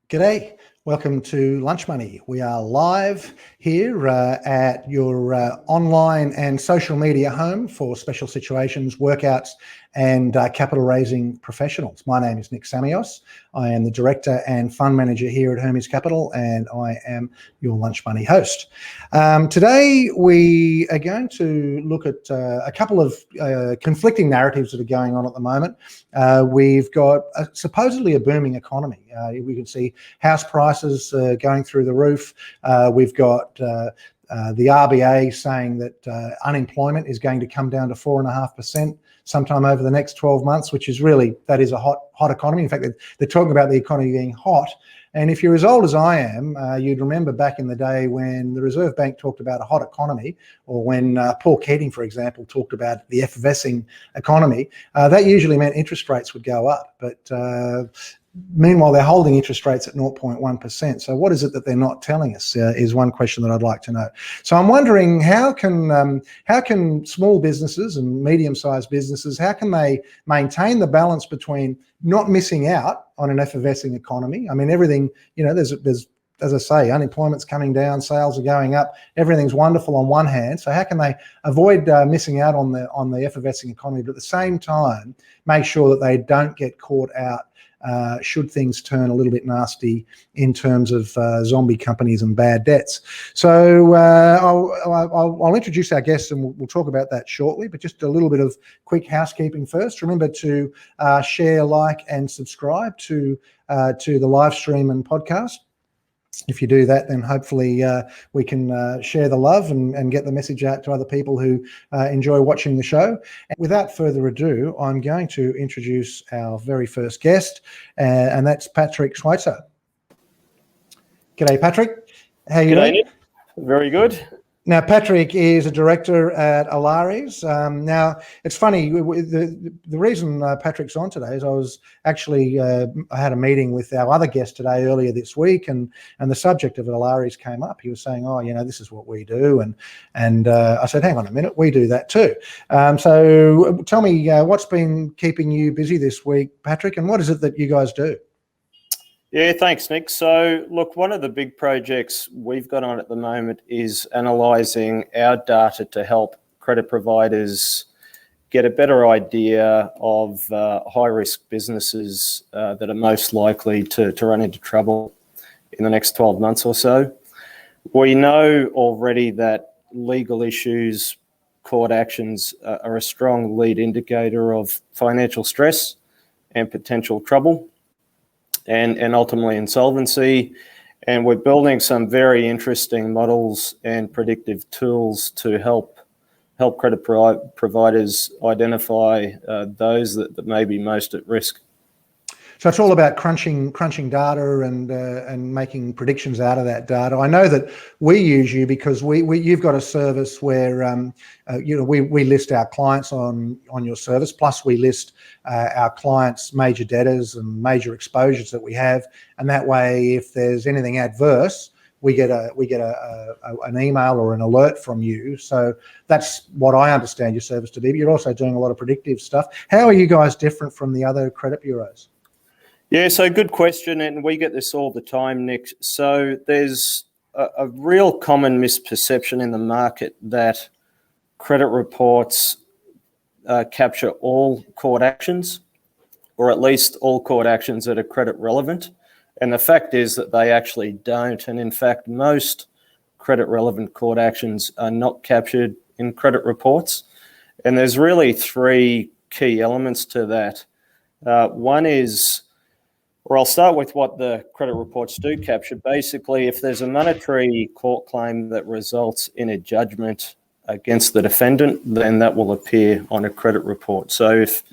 G'day, welcome to Lunch Money. We are live here at your online and social media home for special situations, workouts and capital raising professionals. My name is Nick Samios. I am the Director and Fund Manager here at Hermes Capital, and I am your Lunch Money host. Today we are going to look at a couple of conflicting narratives that are going on at the moment. We've got supposedly a booming economy. We can see house prices going through the roof. We've got the RBA saying that unemployment is going to come down to 4.5% sometime over the next 12 months, which is really, that is a hot economy. In fact, they're talking about the economy being hot. And if you're as old as I am, you'd remember back in the day when the Reserve Bank talked about a hot economy, or when Paul Keating, for example, talked about the effervescing economy, that usually meant interest rates would go up. But meanwhile, they're holding interest rates at 0.1%. So what is it that they're not telling us is one question that I'd like to know. So I'm wondering, how can small businesses and medium-sized businesses, how can they maintain the balance between not missing out on an effervescing economy? I mean, everything, you know, there's as I say, unemployment's coming down, sales are going up, everything's wonderful on one hand. So how can they avoid missing out on the effervescing economy, but at the same time make sure that they don't get caught out should things turn a little bit nasty in terms of zombie companies and bad debts? So I'll introduce our guests, and we'll talk about that shortly, but just a little bit of quick housekeeping first. Remember to share, like and subscribe to the live stream and podcast. If you do that, then hopefully we can share the love and get the message out to other people who enjoy watching the show. And without further ado, I'm going to introduce our very first guest, and that's Patrick Schweizer. G'day, Patrick. How are you doing? Nick. Very good. Now, Patrick is a director at Alares. Now, it's funny, the reason Patrick's on today is I was actually, I had a meeting with our other guest today earlier this week, and the subject of Alares came up. He was saying, oh, you know, this is what we do. And I said, hang on a minute, we do that too. So tell me, what's been keeping you busy this week, Patrick, and what is it that you guys do? Yeah, thanks, Nick. So, look, one of the big projects we've got on at the moment is analysing our data to help credit providers get a better idea of high-risk businesses that are most likely to run into trouble in the next 12 months or so. We know already that legal issues, court actions are a strong lead indicator of financial stress and potential trouble, and ultimately insolvency. And we're building some very interesting models and predictive tools to help credit providers identify those that may be most at risk. So it's all about crunching data and making predictions out of that data. I know that we use you because you've got a service where you know, we list our clients on your service, plus we list our clients' major debtors and major exposures that we have, and that way, if there's anything adverse, we get an email or an alert from you. So that's what I understand your service to be. But you're also doing a lot of predictive stuff. How are you guys different from the other credit bureaus? Yeah, so good question, and we get this all the time, Nick. So there's a real common misperception in the market that credit reports capture all court actions, or at least all court actions that are credit relevant. And the fact is that they actually don't. And in fact, most credit relevant court actions are not captured in credit reports. And there's really three key elements to that. One is, or I'll start with what the credit reports do capture. Basically, if there's a monetary court claim that results in a judgment against the defendant, then that will appear on a credit report. So if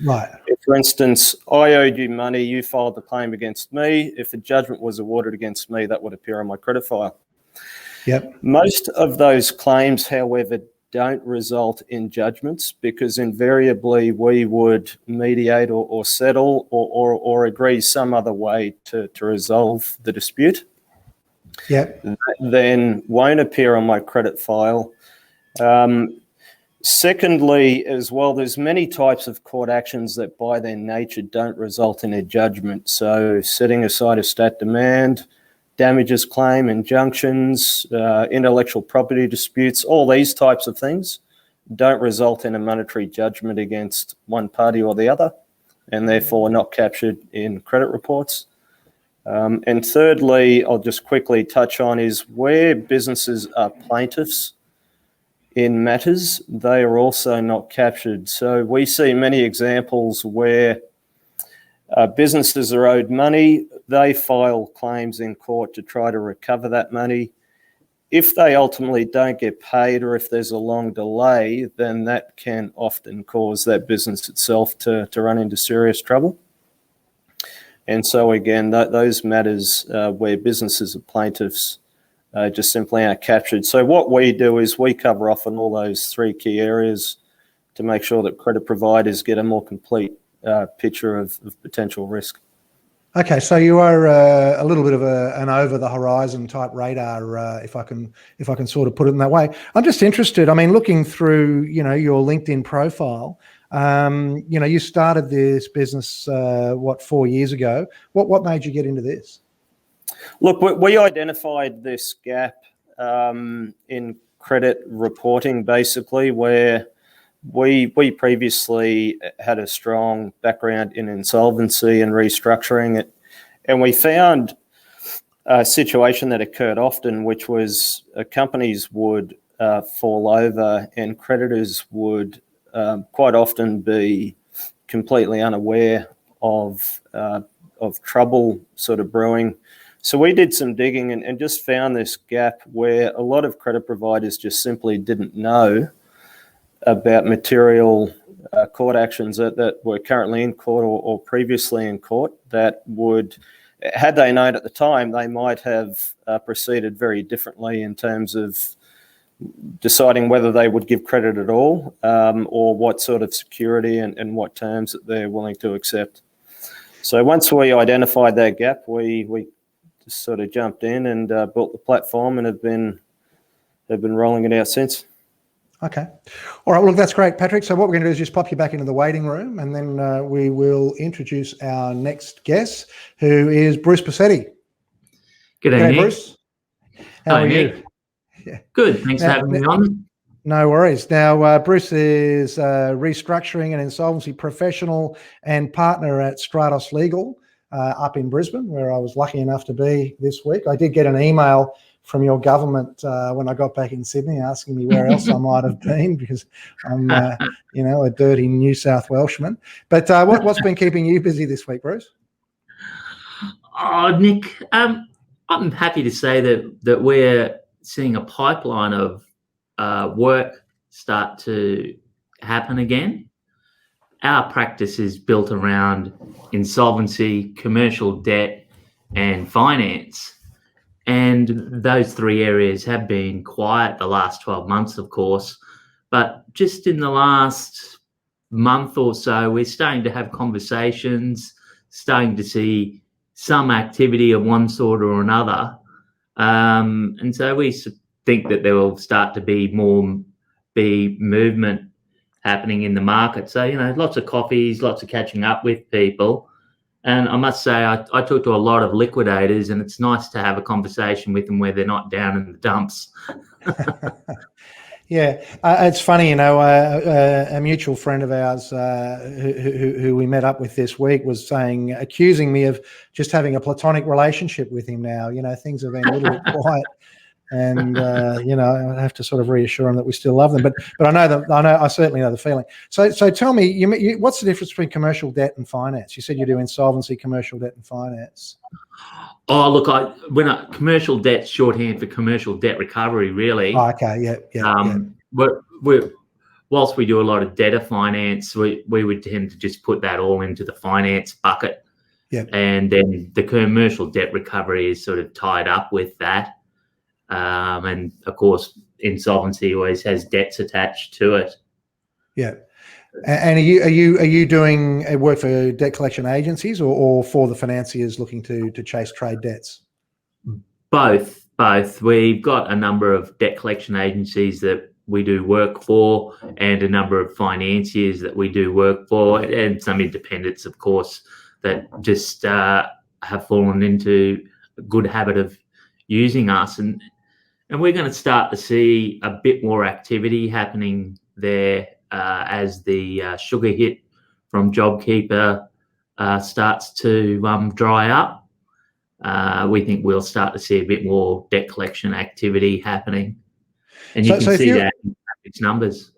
for instance, I owed you money, you filed the claim against me, if a judgment was awarded against me, that would appear on my credit file. Yep. Most of those claims, however, don't result in judgments, because invariably we would mediate or settle or agree some other way to resolve the dispute. Yep. That then won't appear on my credit file. Secondly, as well, there's many types of court actions that by their nature don't result in a judgment. So setting aside a stat demand, damages claim, injunctions, intellectual property disputes, all these types of things don't result in a monetary judgment against one party or the other, and therefore not captured in credit reports. And thirdly, I'll just quickly touch on is where businesses are plaintiffs in matters, they are also not captured. So we see many examples where businesses are owed money, they file claims in court to try to recover that money. If they ultimately don't get paid, or if there's a long delay, then that can often cause that business itself to run into serious trouble. And so again, those matters where businesses are plaintiffs just simply aren't captured. So what we do is we cover off on all those three key areas to make sure that credit providers get a more complete picture of potential risk. Okay, so you are a little bit of an over-the-horizon type radar, if I can sort of put it in that way. I'm just interested. I mean, looking through, your LinkedIn profile. You started this business 4 years ago. What made you get into this? Look, we identified this gap in credit reporting, basically, where we previously had a strong background in insolvency and restructuring it, and we found a situation that occurred often, which was companies would fall over and creditors would quite often be completely unaware of trouble sort of brewing. So we did some digging and just found this gap where a lot of credit providers just simply didn't know about material court actions that were currently in court or previously in court that would, had they known at the time, they might have proceeded very differently in terms of deciding whether they would give credit at all, or what sort of security and what terms that they're willing to accept. So once we identified that gap, we just sort of jumped in and built the platform and have been rolling it out since. Okay. All right. Well, look, that's great, Patrick. So what we're going to do is just pop you back into the waiting room, and then we will introduce our next guest, who is Bruce Pasetti. Good day, Nick. Bruce. How are you? Yeah. Good. Thanks for having me on. No worries. Now, Bruce is a restructuring and insolvency professional and partner at Stratos Legal up in Brisbane, where I was lucky enough to be this week. I did get an email from your government when I got back in Sydney asking me where else I might have been, because I'm, a dirty New South Welshman. But what's been keeping you busy this week, Bruce? Oh, Nick, I'm happy to say that we're seeing a pipeline of work start to happen again. Our practice is built around insolvency, commercial debt, and finance. And those three areas have been quiet the last 12 months, of course. But just in the last month or so, we're starting to have conversations, starting to see some activity of one sort or another. And so we think that there will start to be movement happening in the market. So, lots of coffees, lots of catching up with people. And I must say, I talk to a lot of liquidators, and it's nice to have a conversation with them where they're not down in the dumps. Yeah, it's funny, a mutual friend of ours who we met up with this week was accusing me of just having a platonic relationship with him now. Things have been a little bit quiet. And I have to sort of reassure them that we still love them. But I certainly know the feeling. So tell me, what's the difference between commercial debt and finance? You said you do insolvency, commercial debt, and finance. Oh, look, commercial debt's shorthand for commercial debt recovery, really. Oh, okay, yeah. Whilst we do a lot of debtor finance, we would tend to just put that all into the finance bucket. Yeah. And then the commercial debt recovery is sort of tied up with that. And of course, insolvency always has debts attached to it. Yeah. And are you doing work for debt collection agencies or for the financiers looking to chase trade debts? Both. We've got a number of debt collection agencies that we do work for, and a number of financiers that we do work for, and some independents, of course, that just have fallen into a good habit of using us. And we're going to start to see a bit more activity happening there as the sugar hit from JobKeeper starts to dry up. We think we'll start to see a bit more debt collection activity happening. And you can see that in its numbers.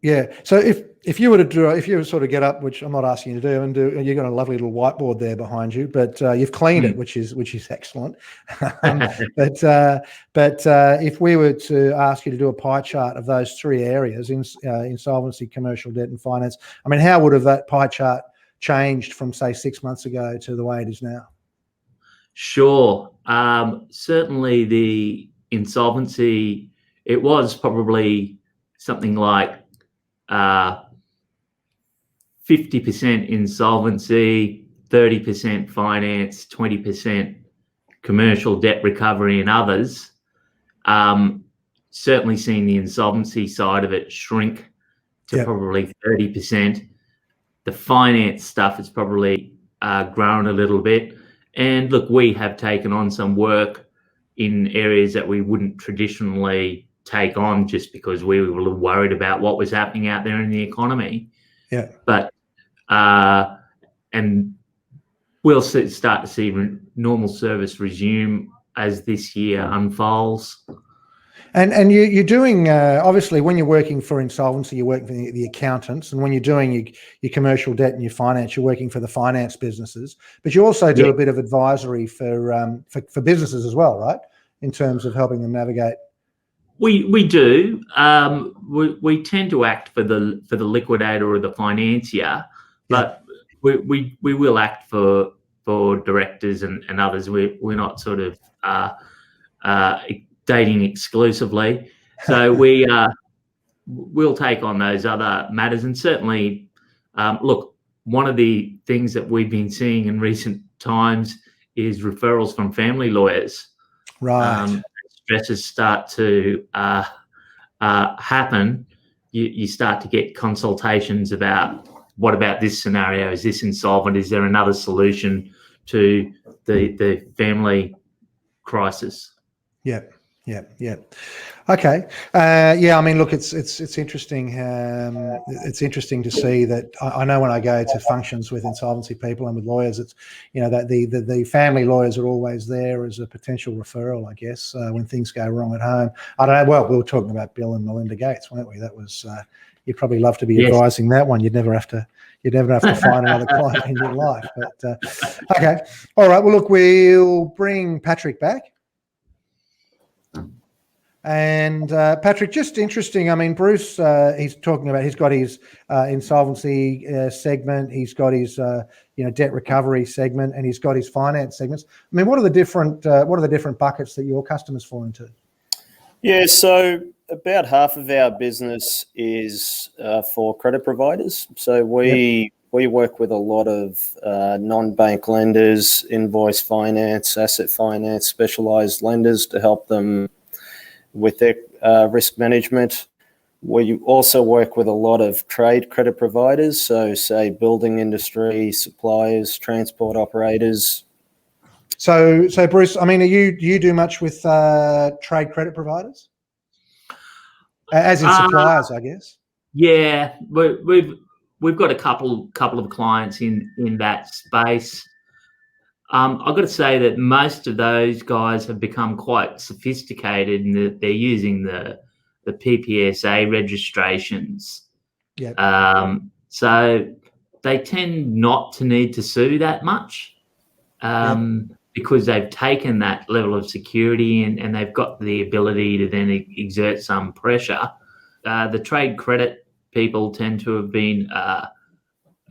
Yeah. So if you were to sort of get up, which I'm not asking you to do, you've got a lovely little whiteboard there behind you, but you've cleaned it, which is excellent. But if we were to ask you to do a pie chart of those three areas, insolvency, commercial debt, and finance, I mean, how would have that pie chart changed from, say, 6 months ago to the way it is now? Sure. Certainly the insolvency, it was probably something like 50% insolvency, 30% finance, 20% commercial debt recovery and others. Certainly seen the insolvency side of it shrink to probably 30%. The finance stuff has probably grown a little bit. And look, we have taken on some work in areas that we wouldn't traditionally take on just because we were a little worried about what was happening out there in the economy. Yeah. But and we'll start to see normal service resume as this year unfolds. And you're doing, obviously, when you're working for insolvency, you're working for the accountants, and when you're doing your commercial debt and your finance, you're working for the finance businesses. But you also do a bit of advisory for businesses as well, right? In terms of helping them navigate. We do. We tend to act for the liquidator or the financier, but we will act for directors and others. We're not sort of dating exclusively, so we'll take on those other matters. And certainly, look, one of the things that we've been seeing in recent times is referrals from family lawyers. Right. Stresses start to happen. You start to get consultations about, what about this scenario? Is this insolvent? Is there another solution to the family crisis? Yeah. Okay. I mean, look, it's interesting. It's interesting to see that. I know when I go to functions with insolvency people and with lawyers, it's, that the family lawyers are always there as a potential referral, I guess, when things go wrong at home. I don't know. Well, we were talking about Bill and Melinda Gates, weren't we? That was. You'd probably love to be advising that one. You'd never have to find another client in your life. But okay. All right. Well, look, we'll bring Patrick back. And Patrick, just interesting. I mean, Bruce, he's talking about, he's got his insolvency segment, he's got his debt recovery segment, and he's got his finance segments. I mean, what are the different buckets that your customers fall into? Yeah, so about half of our business is for credit providers. So we work with a lot of non-bank lenders, invoice finance, asset finance, specialised lenders to help them with their risk management. We also work with a lot of trade credit providers, so say building industry, suppliers, transport operators. So Bruce, I mean, do you do much with trade credit providers? As in suppliers, I guess. Yeah, we've got a couple of clients in that space. I've got to say that most of those guys have become quite sophisticated in that they're using the PPSA registrations. Yeah. So they tend not to need to sue that much because they've taken that level of security and they've got the ability to then exert some pressure. The trade credit people tend to have been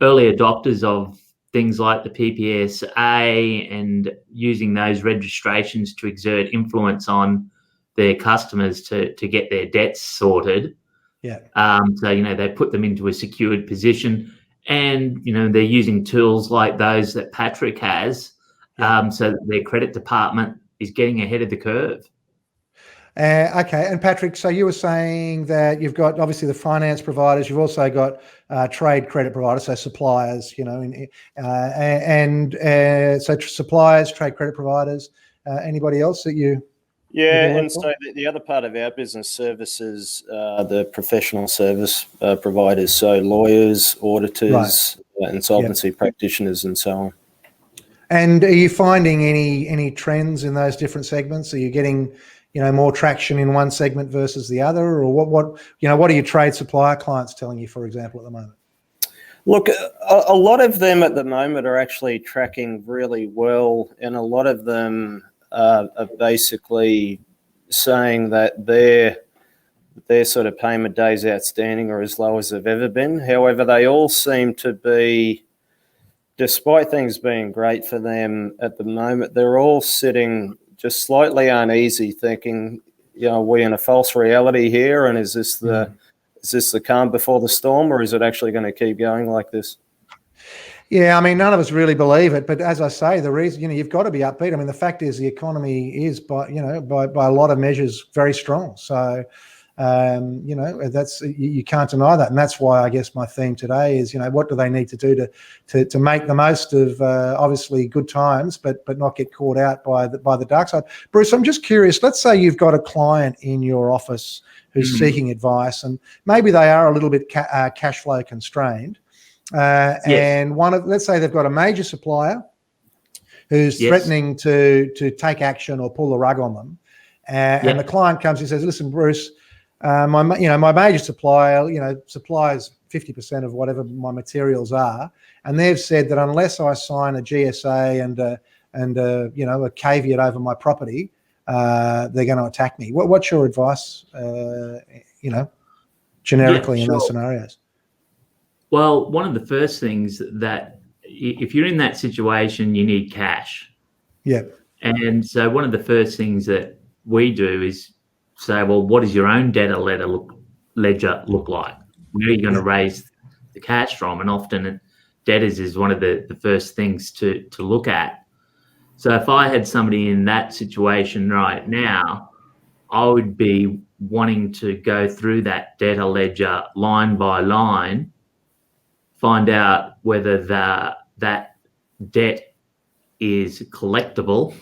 early adopters of things like the PPSA and using those registrations to exert influence on their customers to get their debts sorted. Yeah. So, they put them into a secured position and, they're using tools like those that Patrick has so that their credit department is getting ahead of the curve. Okay, and Patrick, so you were saying that you've got obviously the finance providers, you've also got trade credit providers, so suppliers, so suppliers, trade credit providers. Anybody else that you? Yeah, and so the other part of our business services, the professional service providers, so lawyers, auditors, insolvency practitioners, and so on. And are you finding any trends in those different segments? Are you getting more traction in one segment versus the other, or what are your trade supplier clients telling you, for example, at the moment? Look, a lot of them at the moment are actually tracking really well, and a lot of them are basically saying that their sort of payment days outstanding are as low as they've ever been. However, they all seem to be, despite things being great for them at the moment, they're all sitting just slightly uneasy, thinking, are we in a false reality here? And is this the calm before the storm, or is it actually going to keep going like this? Yeah, I mean, none of us really believe it, but as I say, the reason you've got to be upbeat. I mean, the fact is the economy is by a lot of measures very strong. So, that's you can't deny that, and that's why I guess my theme today is what do they need to do to make the most of obviously good times, but not get caught out by the dark side. Bruce, I'm just curious. Let's say you've got a client in your office who's seeking advice, and maybe they are a little bit cash flow constrained. And let's say they've got a major supplier who's threatening to take action or pull the rug on them, and the client comes and says, "Listen, Bruce, my major supplier, supplies 50% of whatever my materials are, and they've said that unless I sign a GSA and a caveat over my property, they're going to attack me." What's your advice, generically in those scenarios? Well, one of the first things that if you're in that situation, you need cash. Yeah. And so one of the first things that we do is say, well, what does your own debtor ledger look like? Where are you going to raise the cash from? And often debtors is one of the first things to look at. So if I had somebody in that situation right now, I would be wanting to go through that debtor ledger line by line, find out whether that debt is collectible.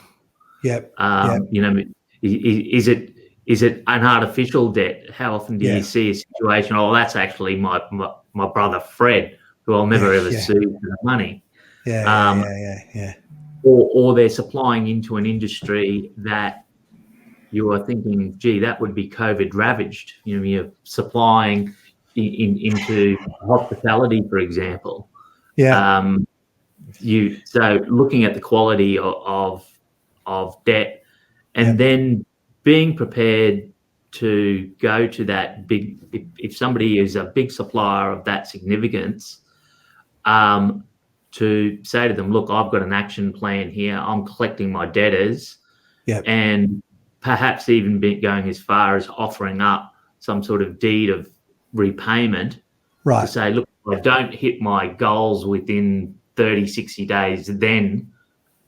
Is it an artificial debt? How often do you see a situation? Oh, that's actually my brother Fred, who I'll never ever sue for the money. Or they're supplying into an industry that you are thinking, gee, that would be COVID ravaged. You're supplying into hospitality, for example. So looking at the quality of debt, and then being prepared to go to that big, if somebody is a big supplier of that significance, to say to them, look, I've got an action plan here. I'm collecting my debtors, and perhaps even going as far as offering up some sort of deed of repayment to say, look, if I don't hit my goals within 30, 60 days, then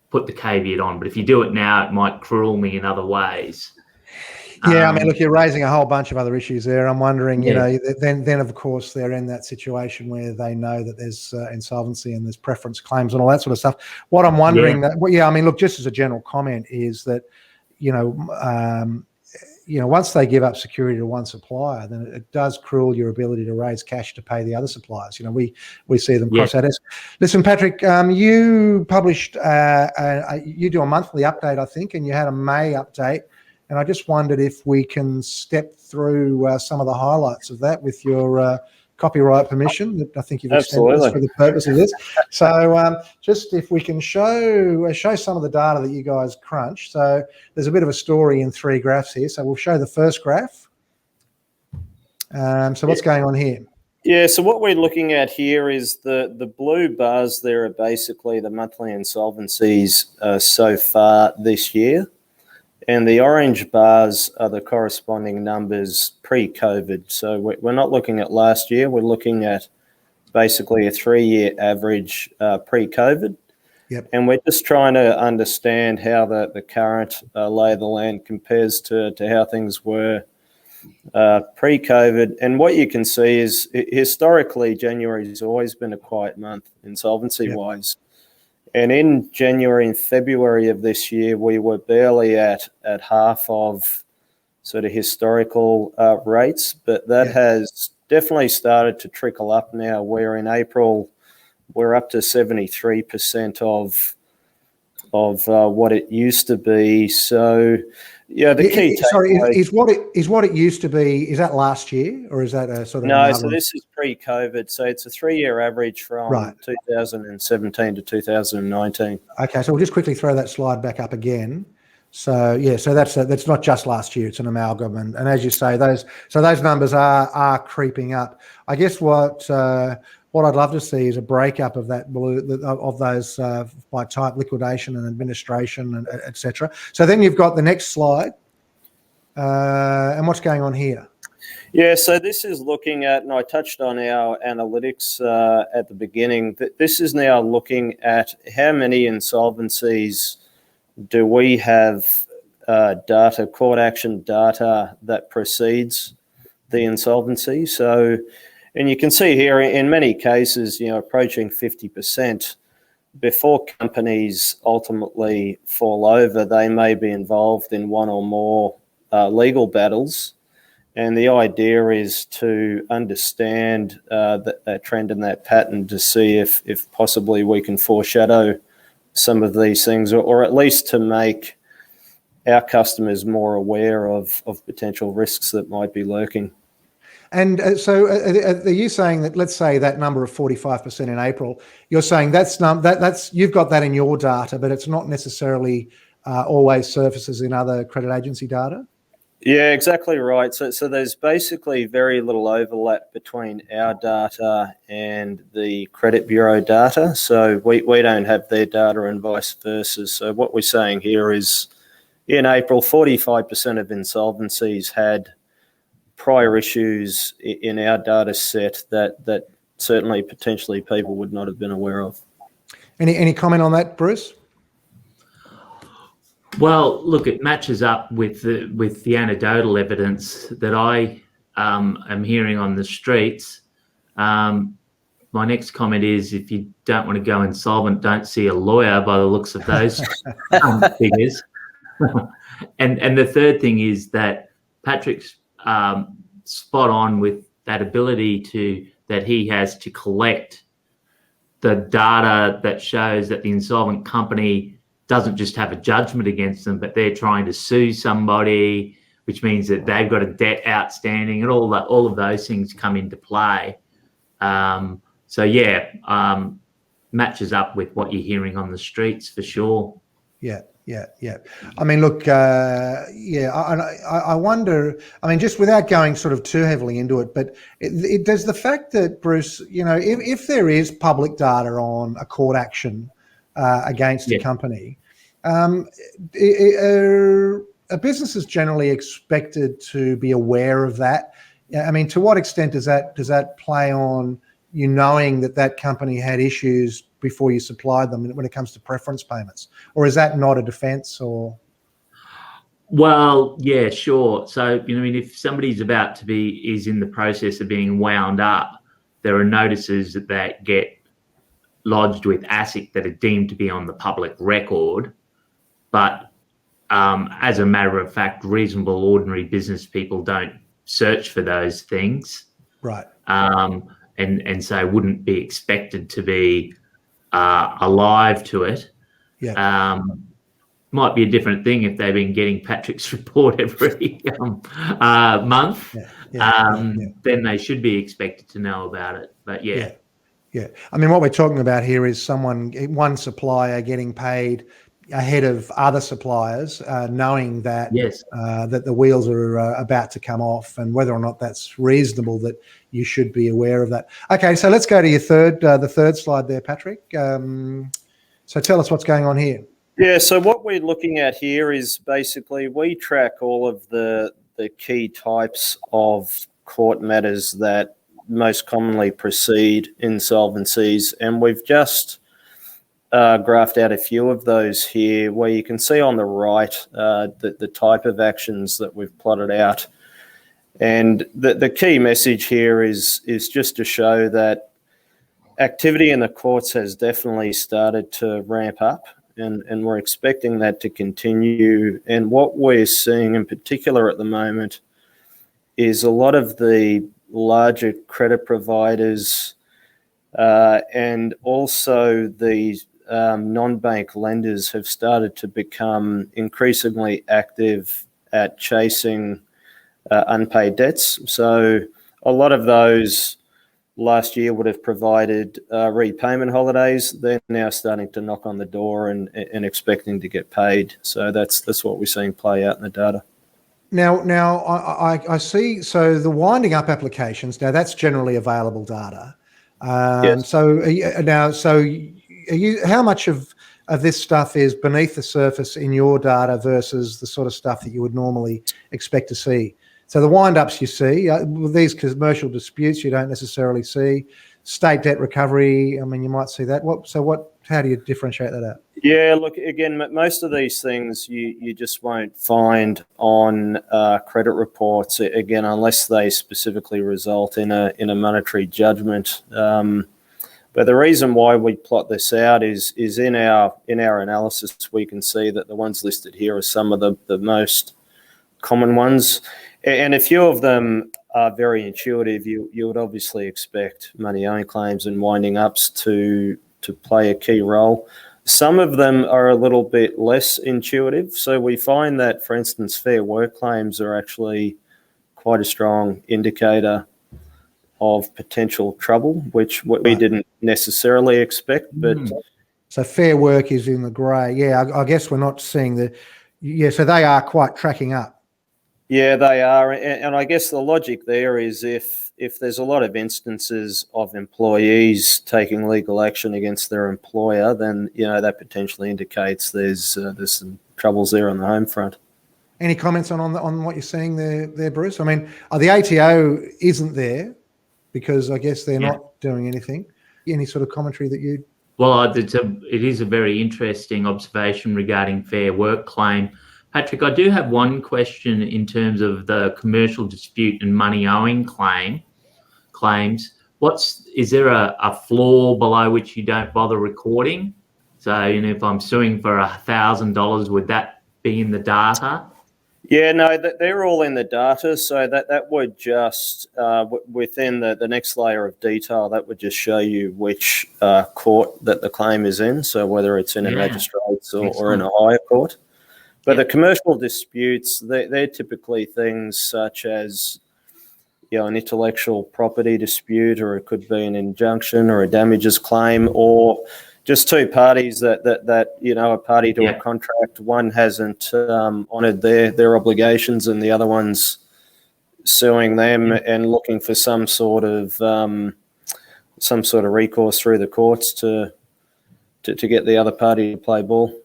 put the caveat on. But if you do it now, it might cruel me in other ways. I mean, look, you're raising a whole bunch of other issues there. I'm wondering, then of course they're in that situation where they know that there's insolvency and there's preference claims and all that sort of stuff. What I'm wondering I mean, look, just as a general comment is that, once they give up security to one supplier, then it does cruel your ability to raise cash to pay the other suppliers. We see them cross that desk. Listen, Patrick, you published, you do a monthly update, I think, and you had a May update. And I just wondered if we can step through some of the highlights of that with your copyright permission. I think you've extended this for the purpose of this. So just if we can show some of the data that you guys crunch. So there's a bit of a story in 3 graphs here. So we'll show the first graph. So what's going on here? Yeah, so what we're looking at here is the blue bars there are basically the monthly insolvencies so far this year. And the orange bars are the corresponding numbers pre-COVID. So we're not looking at last year. We're looking at basically a 3-year average pre-COVID. Yep. And we're just trying to understand how the current lay of the land compares to how things were pre-COVID. And what you can see is historically, January has always been a quiet month insolvency-wise. And in January and February of this year, we were barely at half of sort of historical rates, but that has definitely started to trickle up now, where in April we're up to 73% of what it used to be. So, yeah, the key takeaway... Is what it used to be, is that last year, or is that a sort of... No, so this is pre-COVID. So it's a 3-year average from 2017 to 2019. Okay, so we'll just quickly throw that slide back up again. So yeah, so that's not just last year; it's an amalgam, and as you say, those numbers are creeping up. I guess what I'd love to see is a breakup of that of those by type, liquidation and administration, and etc. So then you've got the next slide, and what's going on here? Yeah, so this is looking at, and I touched on our analytics at the beginning. This is now looking at how many insolvencies do we have data, court action data that precedes the insolvency. So, and you can see here in many cases, approaching 50%, before companies ultimately fall over, they may be involved in one or more legal battles. And the idea is to understand that trend and that pattern to see if possibly we can foreshadow some of these things, or at least to make our customers more aware of potential risks that might be lurking. And so are you saying that, let's say that number of 45% in April, you're saying that's you've got that in your data, but it's not necessarily always surfaces in other credit agency data? Yeah, exactly right. So there's basically very little overlap between our data and the credit bureau data. So we don't have their data and vice versa. So what we're saying here is in April, 45% of insolvencies had prior issues in our data set that certainly potentially people would not have been aware of. Any comment on that, Bruce? Well, look, it matches up with the anecdotal evidence that I am hearing on the streets. My next comment is, if you don't want to go insolvent, don't see a lawyer, by the looks of those figures. And the third thing is that Patrick's spot on with that ability that he has to collect the data that shows that the insolvent company doesn't just have a judgment against them, but they're trying to sue somebody, which means that they've got a debt outstanding, and all of those things come into play. So yeah, matches up with what you're hearing on the streets for sure. Yeah. I mean, look, I wonder, I mean, just without going sort of too heavily into it, but it does the fact that, Bruce, if there is public data on a court action against a company, are businesses generally expected to be aware of that? I mean, to what extent does that play on you knowing that company had issues before you supplied them when it comes to preference payments? Or is that not a defence? Or? Well, yeah, sure. So, I mean, if somebody's is in the process of being wound up, there are notices that get lodged with ASIC that are deemed to be on the public record. But as a matter of fact, reasonable, ordinary business people don't search for those things. Right. And so wouldn't be expected to be alive to it. Yeah. Might be a different thing if they've been getting Patrick's report every month. Then they should be expected to know about it. But yeah. I mean, what we're talking about here is one supplier getting paid ahead of other suppliers, knowing that that the wheels are about to come off, and whether or not that's reasonable, that you should be aware of that. Okay, so let's go to your the third slide there, Patrick. So tell us what's going on here. Yeah, so what we're looking at here is basically we track all of the key types of court matters that most commonly precede insolvencies, and we've just graphed out a few of those here, where you can see on the right the type of actions that we've plotted out. And the key message here is just to show that activity in the courts has definitely started to ramp up, and we're expecting that to continue. And what we're seeing in particular at the moment is a lot of the larger credit providers and also the non-bank lenders have started to become increasingly active at chasing unpaid debts. So a lot of those last year would have provided repayment holidays. They're now starting to knock on the door and expecting to get paid. So that's what we're seeing play out in the data. Now I see. So the winding up applications, now that's generally available data. Yes. So how much of this stuff is beneath the surface in your data versus the sort of stuff that you would normally expect to see? So the wind-ups you see, these commercial disputes you don't necessarily see. State debt recovery, I mean, you might see that. How do you differentiate that out? Yeah, look, again, most of these things you just won't find on credit reports, again, unless they specifically result in a monetary judgment. But the reason why we plot this out is in our analysis, we can see that the ones listed here are some of the most common ones. And a few of them are very intuitive. You would obviously expect money owing claims and winding ups to play a key role. Some of them are a little bit less intuitive. So we find that, for instance, fair work claims are actually quite a strong indicator of potential trouble, which we didn't necessarily expect. But so fair work is in the grey. Yeah, I guess we're not seeing so they are quite tracking up. Yeah, they are. And I guess the logic there is if there's a lot of instances of employees taking legal action against their employer, then, that potentially indicates there's some troubles there on the home front. Any comments on what you're seeing there, Bruce? I mean, the ATO isn't there because I guess they're not doing anything. Any sort of commentary that you... Well, it is a very interesting observation regarding fair work claim. Patrick, I do have one question in terms of the commercial dispute and money owing claims. Is there a floor below which you don't bother recording? So, if I'm suing for $1,000, would that be in the data? Yeah, no, they're all in the data. So that would just, within the next layer of detail, that would just show you which court that the claim is in. So whether it's in a magistrate's or in a higher court. But the commercial disputes, they're typically things such as, an intellectual property dispute, or it could be an injunction or a damages claim, or just two parties that are party to a contract. One hasn't honoured their obligations, and the other one's suing them and looking for some sort of recourse through the courts to get the other party to play ball.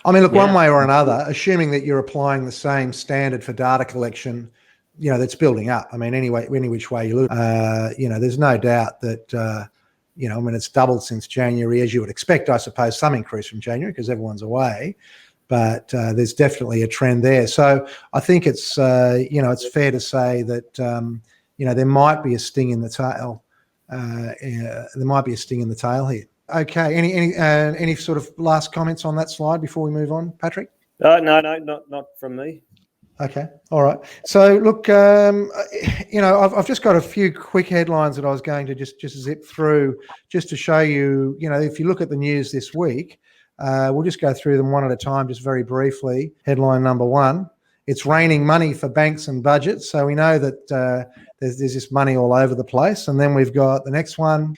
I mean, look, one way or another, assuming that you're applying the same standard for data collection, that's building up. I mean, any which way you look, there's no doubt that, it's doubled since January, as you would expect, I suppose, some increase from January because everyone's away, but there's definitely a trend there. So I think it's, it's fair to say that, there might be a sting in the tail. There might be a sting in the tail here. Okay. Any sort of last comments on that slide before we move on, Patrick? No, not from me. Okay. All right. So look, I've just got a few quick headlines that I was going to just zip through just to show you, if you look at the news this week, we'll just go through them one at a time, just very briefly. Headline number one, it's raining money for banks and budgets. So we know that there's this money all over the place. And then we've got the next one,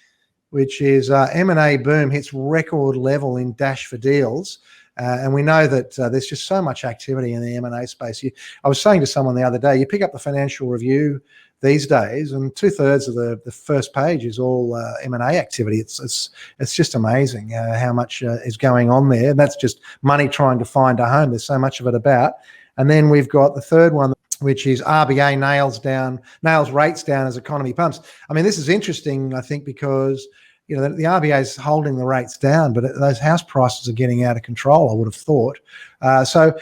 which is M&A boom hits record level in dash for deals. And we know that there's just so much activity in the M&A space. I was saying to someone the other day, you pick up the Financial Review these days and 2/3 of the first page is all M&A activity. It's just amazing how much is going on there. And that's just money trying to find a home. There's so much of it about. And then we've got the third one, which is RBA nails rates down as economy pumps. I mean, this is interesting, I think, because the RBA is holding the rates down, but those house prices are getting out of control, I would have thought. So,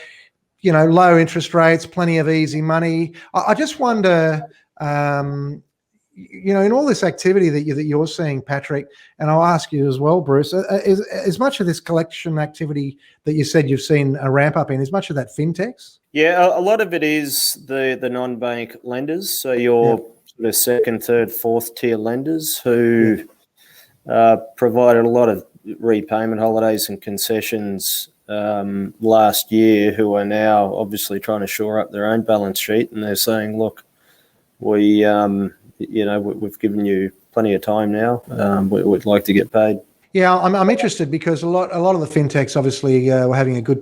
low interest rates, plenty of easy money. I just wonder, in all this activity that you're seeing, Patrick, and I'll ask you as well, Bruce, is much of this collection activity that you said you've seen a ramp up in, is much of that fintechs? Yeah, a lot of it is the non-bank lenders. So your sort of second, third, fourth tier lenders who provided a lot of repayment holidays and concessions last year, who are now obviously trying to shore up their own balance sheet, and they're saying, look, we've given you plenty of time now. We'd like to get paid. Yeah, I'm interested because a lot of the fintechs obviously were having a good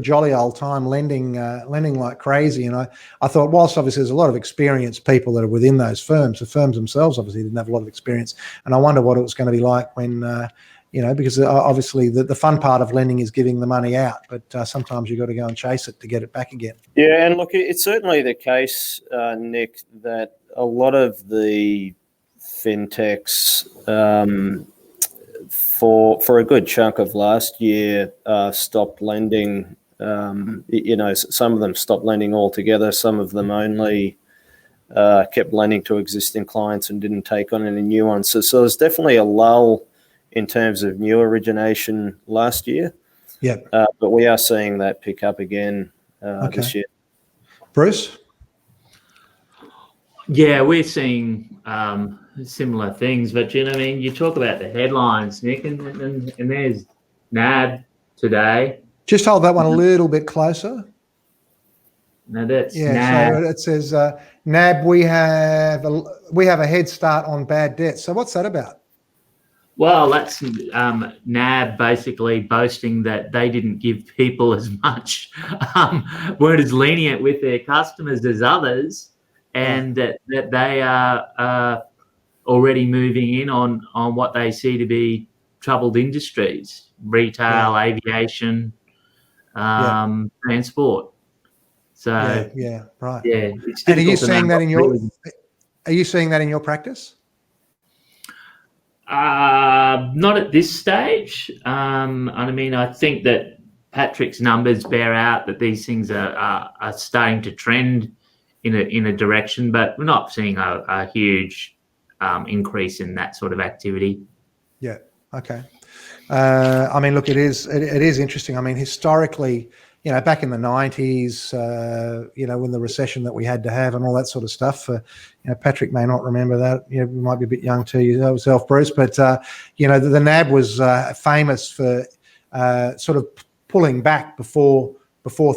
jolly old time lending like crazy. And I thought, whilst obviously there's a lot of experienced people that are within those firms, the firms themselves obviously didn't have a lot of experience. And I wonder what it was going to be like when, because obviously the fun part of lending is giving the money out, but sometimes you've got to go and chase it to get it back again. Yeah, and look, it's certainly the case, Nick, that a lot of the fintechs, for a good chunk of last year, stopped lending. Some of them stopped lending altogether. Some of them only kept lending to existing clients and didn't take on any new ones. So there's definitely a lull in terms of new origination last year. Yeah. But we are seeing that pick up again this year. Bruce? Yeah, we're seeing similar things, but you talk about the headlines, Nick, and there's NAB today. Just hold that one a little bit closer. No, that's NAB. So it says NAB. We have a head start on bad debt. So what's that about? Well, that's NAB basically boasting that they didn't give people as much, weren't as lenient with their customers as others, and that they are already moving in on what they see to be troubled industries: retail, aviation, transport. So right. Yeah, and are you seeing that in your practice? Not at this stage. I think that Patrick's numbers bear out that these things are starting to trend in a direction, but we're not seeing a huge increase in that sort of activity. Yeah. Okay. Look, it is interesting. Historically, back in the 90s, when the recession that we had to have and all that sort of stuff, Patrick may not remember that. You might be a bit young too yourself, Bruce, but, the NAB was famous for sort of pulling back before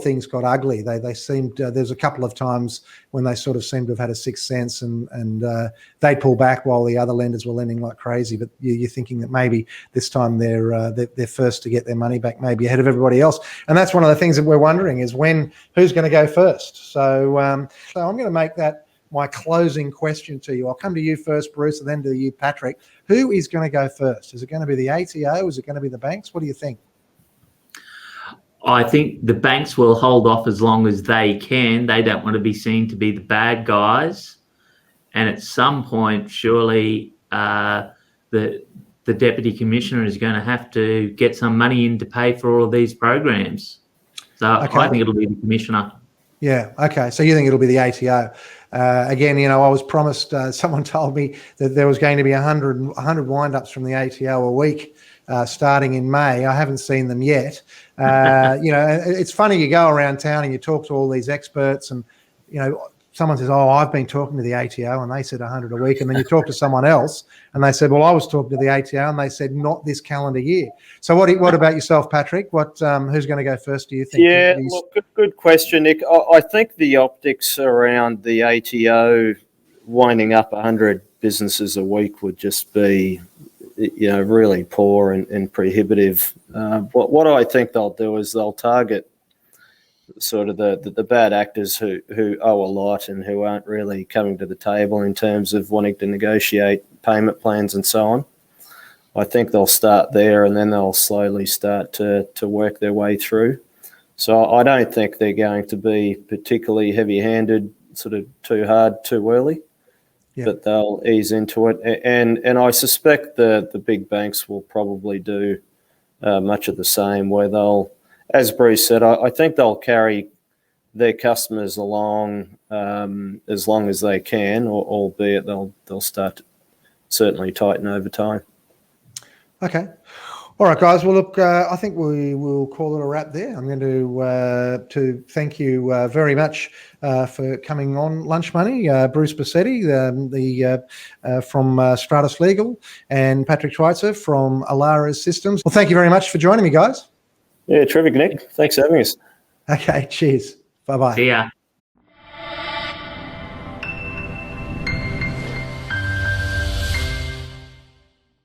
things got ugly. They seemed, there's a couple of times when they sort of seemed to have had a sixth sense and they pull back while the other lenders were lending like crazy. But you're thinking that maybe this time they're first to get their money back, maybe ahead of everybody else. And that's one of the things that we're wondering is who's going to go first. So I'm going to make that my closing question to you. I'll come to you first, Bruce, and then to you, Patrick. Who is going to go first? Is it going to be the ATO? Is it going to be the banks? What do you think? I think the banks will hold off as long as they can. They don't want to be seen to be the bad guys. And at some point, surely the Deputy Commissioner is going to have to get some money in to pay for all of these programs. So okay. I think it'll be the Commissioner. Yeah, okay. So you think it'll be the ATO. Again, I was promised, someone told me that there was going to be 100 wind-ups from the ATO a week starting in May. I haven't seen them yet. It's funny, you go around town and you talk to all these experts and, someone says, oh, I've been talking to the ATO and they said 100 a week. And then you talk to someone else and they said, well, I was talking to the ATO and they said not this calendar year. So what about yourself, Patrick? Who's going to go first, do you think? Yeah, look, good question, Nick. I think the optics around the ATO winding up 100 businesses a week would just be, really poor and prohibitive. What I think they'll do is they'll target sort of the bad actors who owe a lot and who aren't really coming to the table in terms of wanting to negotiate payment plans and so on. I think they'll start there and then they'll slowly start to work their way through. So I don't think they're going to be particularly heavy-handed, sort of too hard, too early. but they'll ease into it. And I suspect the big banks will probably do much of the same, where they'll, as Bruce said, I think they'll carry their customers along as long as they can, albeit they'll start to certainly tighten over time. Okay. All right, guys. Well, look, I think we will call it a wrap there. I'm going to thank you very much for coming on Lunch Money, Bruce Pasetti, from Stratos Legal, and Patrick Schweizer from Alares Systems. Well, thank you very much for joining me, guys. Yeah, terrific, Nick. Thanks for having us. Okay, cheers. Bye-bye. See ya.